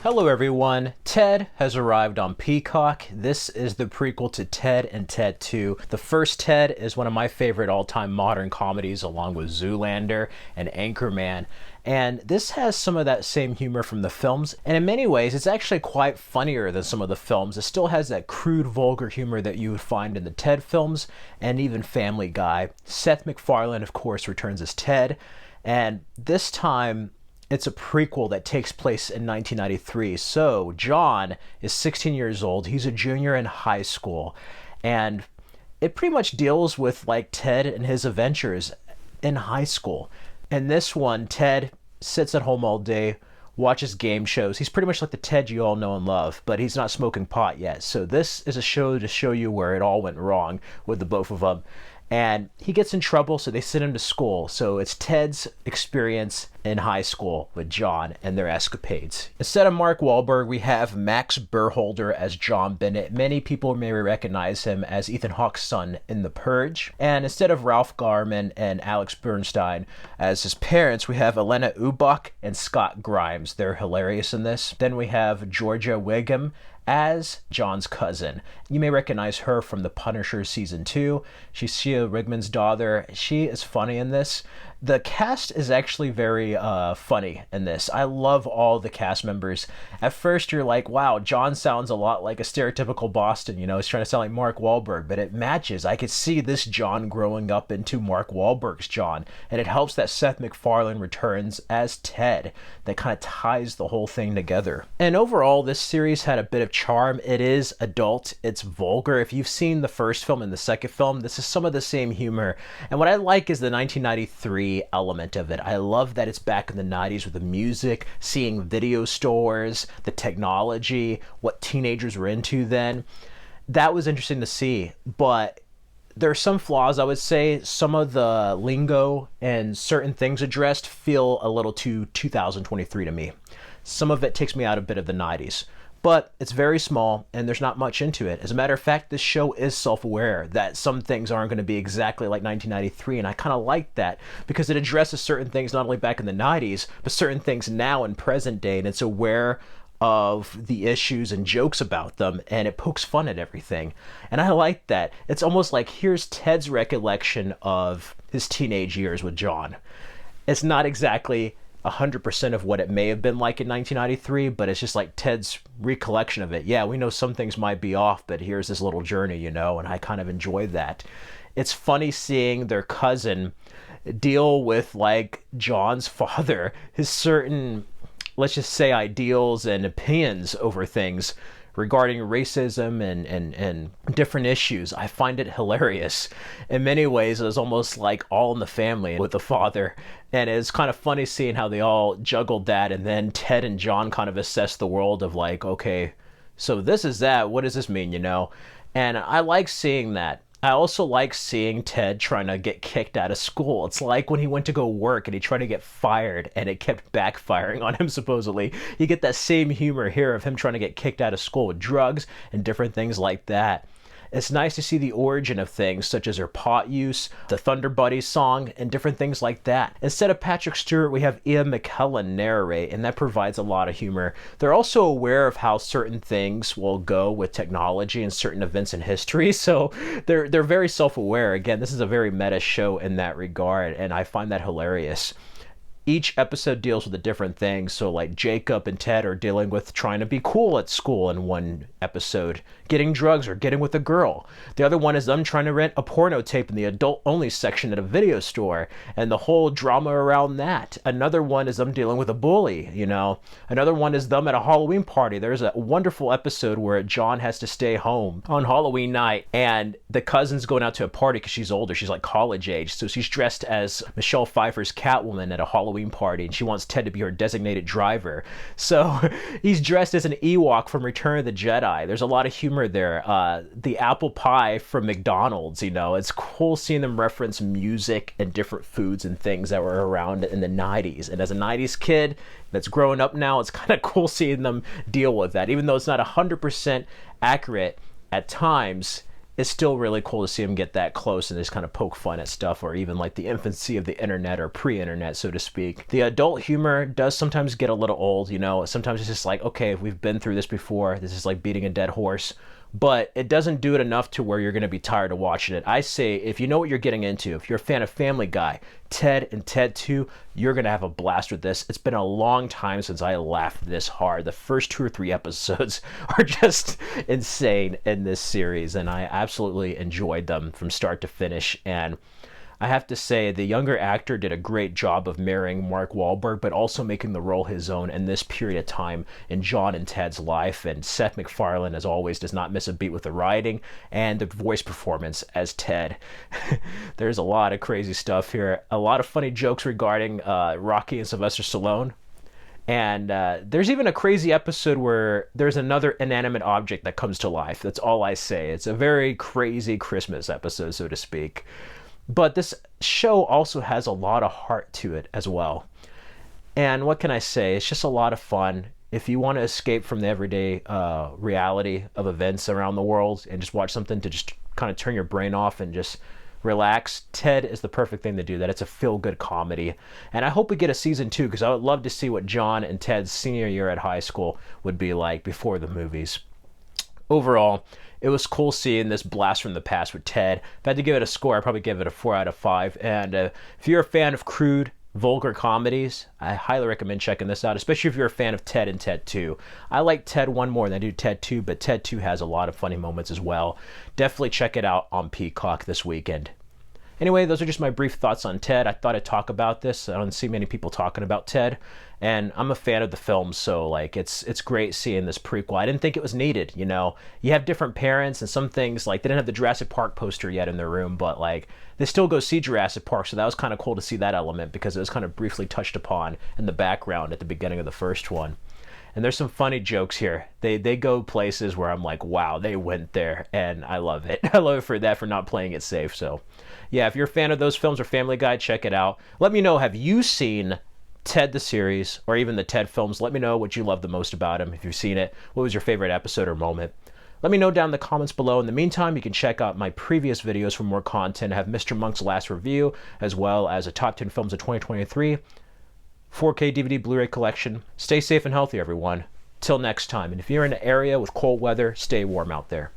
Hello everyone, Ted has arrived on Peacock. This is the prequel to Ted and Ted 2. The first Ted is one of my favorite all-time modern comedies along with Zoolander and Anchorman. And this has some of that same humor from the films, and in many ways it's actually quite funnier than some of the films. It still has that crude, vulgar humor that you would find in the Ted films and even Family Guy. Seth MacFarlane, of course, returns as Ted, and this time it's a prequel that takes place in 1993. So John is 16 years old. He's a junior in high school. And it pretty much deals with like Ted and his adventures in high school. In this one, Ted sits at home all day, watches game shows. He's pretty much like the Ted you all know and love, but he's not smoking pot yet. So this is a show to show you where it all went wrong with the both of them. And he gets in trouble, so they send him to school. So it's Ted's experience in high school with John and their escapades. Instead of Mark Wahlberg, we have Max Burholder as John Bennett. Many people may recognize him as Ethan Hawke's son in The Purge. And instead of Ralph Garman and Alex Bernstein as his parents, we have Elena Ubach and Scott Grimes. They're hilarious in this. Then we have Georgia Wiggum as John's cousin. You may recognize her from The Punisher Season 2. She's Shea Rigman's daughter. She is funny in this. The cast is actually very funny in this. I love all the cast members. At first you're like, wow, John sounds a lot like a stereotypical Boston, he's trying to sound like Mark Wahlberg, but it matches. I could see this John growing up into Mark Wahlberg's John, and it helps that Seth MacFarlane returns as Ted. That kind of ties the whole thing together. And overall, this series had a bit of charm. It is adult, it's vulgar. If you've seen the first film and the second film, this is some of the same humor. And what I like is the 1993 element of it. I love that it's back in the 90s with the music, seeing video stores, the technology, what teenagers were into then. That was interesting to see, but there are some flaws, I would say. Some of the lingo and certain things addressed feel a little too 2023 to me. Some of it takes me out a bit of the 90s. But it's very small, and there's not much into it. As a matter of fact, this show is self-aware that some things aren't going to be exactly like 1993, and I kind of like that because it addresses certain things not only back in the 90s, but certain things now in present day, and it's aware of the issues and jokes about them, and it pokes fun at everything. And I like that. It's almost like here's Ted's recollection of his teenage years with John. It's not exactly 100% of what it may have been like in 1993, but it's just like Ted's recollection of it. Yeah, we know some things might be off, but here's this little journey, and I kind of enjoy that. It's funny seeing their cousin deal with like John's father, his certain, let's just say, ideals and opinions over things regarding racism and different issues. I find it hilarious. In many ways, it was almost like All in the Family with the father. And it's kind of funny seeing how they all juggled that, and then Ted and John kind of assess the world of like, okay, so this is that. What does this mean, And I like seeing that. I also like seeing Ted trying to get kicked out of school. It's like when he went to go work and he tried to get fired and it kept backfiring on him, supposedly. You get that same humor here of him trying to get kicked out of school with drugs and different things like that. It's nice to see the origin of things such as their pot use, the Thunder Buddies song, and different things like that. Instead of Patrick Stewart, we have Ian McKellen narrate, and that provides a lot of humor. They're also aware of how certain things will go with technology and certain events in history, so they're very self-aware. Again, this is a very meta show in that regard, and I find that hilarious. Each episode deals with a different thing. So like Jacob and Ted are dealing with trying to be cool at school in one episode, getting drugs or getting with a girl. The other one is them trying to rent a porno tape in the adult only section at a video store and the whole drama around that. Another one is them dealing with a bully, Another one is them at a Halloween party. There's a wonderful episode where John has to stay home on Halloween night and the cousin's going out to a party because she's older. She's like college age. So she's dressed as Michelle Pfeiffer's Catwoman at a Halloween party, and she wants Ted to be her designated driver. So he's dressed as an Ewok from Return of the Jedi. There's a lot of humor there. The apple pie from McDonald's, it's cool seeing them reference music and different foods and things that were around in the 90s. And as a 90s kid that's growing up now, it's kind of cool seeing them deal with that. Even though it's not 100% accurate at times, it's still really cool to see him get that close and just kind of poke fun at stuff, or even like the infancy of the internet, or pre-internet, so to speak. The adult humor does sometimes get a little old, you know. Sometimes it's just like, okay, we've been through this before. This is like beating a dead horse. But it doesn't do it enough to where you're going to be tired of watching it. I say, if you know what you're getting into, if you're a fan of Family Guy, Ted, and Ted 2, you're going to have a blast with this. It's been a long time since I laughed this hard. The first 2 or 3 episodes are just insane in this series, and I absolutely enjoyed them from start to finish. And I have to say, the younger actor did a great job of marrying Mark Wahlberg, but also making the role his own in this period of time in John and Ted's life. And Seth MacFarlane, as always, does not miss a beat with the writing and the voice performance as Ted. There's a lot of crazy stuff here. A lot of funny jokes regarding Rocky and Sylvester Stallone. And there's even a crazy episode where there's another inanimate object that comes to life. That's all I say. It's a very crazy Christmas episode, so to speak. But this show also has a lot of heart to it as well. And what can I say? It's just a lot of fun. If you want to escape from the everyday reality of events around the world and just watch something to just kind of turn your brain off and just relax, Ted is the perfect thing to do that. It's a feel-good comedy. And I hope we get a season 2, because I would love to see what John and Ted's senior year at high school would be like before the movies. Overall, it was cool seeing this blast from the past with Ted. If I had to give it a score, I'd probably give it a 4 out of 5. And if you're a fan of crude, vulgar comedies, I highly recommend checking this out, especially if you're a fan of Ted and Ted 2. I like Ted 1 more than I do Ted 2, but Ted 2 has a lot of funny moments as well. Definitely check it out on Peacock this weekend. Anyway, those are just my brief thoughts on Ted. I thought I'd talk about this. I don't see many people talking about Ted, and I'm a fan of the film, so like it's great seeing this prequel. I didn't think it was needed, you know. You have different parents, and some things, like they didn't have the Jurassic Park poster yet in their room, but like they still go see Jurassic Park, so that was kind of cool to see that element, because it was kind of briefly touched upon in the background at the beginning of the first one. And there's some funny jokes here. They go places where I'm like, wow, they went there, and I love it. I love it for that, for not playing it safe. So yeah, if you're a fan of those films or Family Guy, check it out. Let me know, have you seen Ted the series, or even the Ted films? Let me know what you love the most about him. If you've seen it, what was your favorite episode or moment? Let me know down in the comments below. In the meantime, you can check out my previous videos for more content. I have Mr. Monk's last review, as well as a top 10 films of 2023, 4K DVD Blu-ray collection. Stay safe and healthy, everyone. Till next time. And if you're in an area with cold weather, stay warm out there.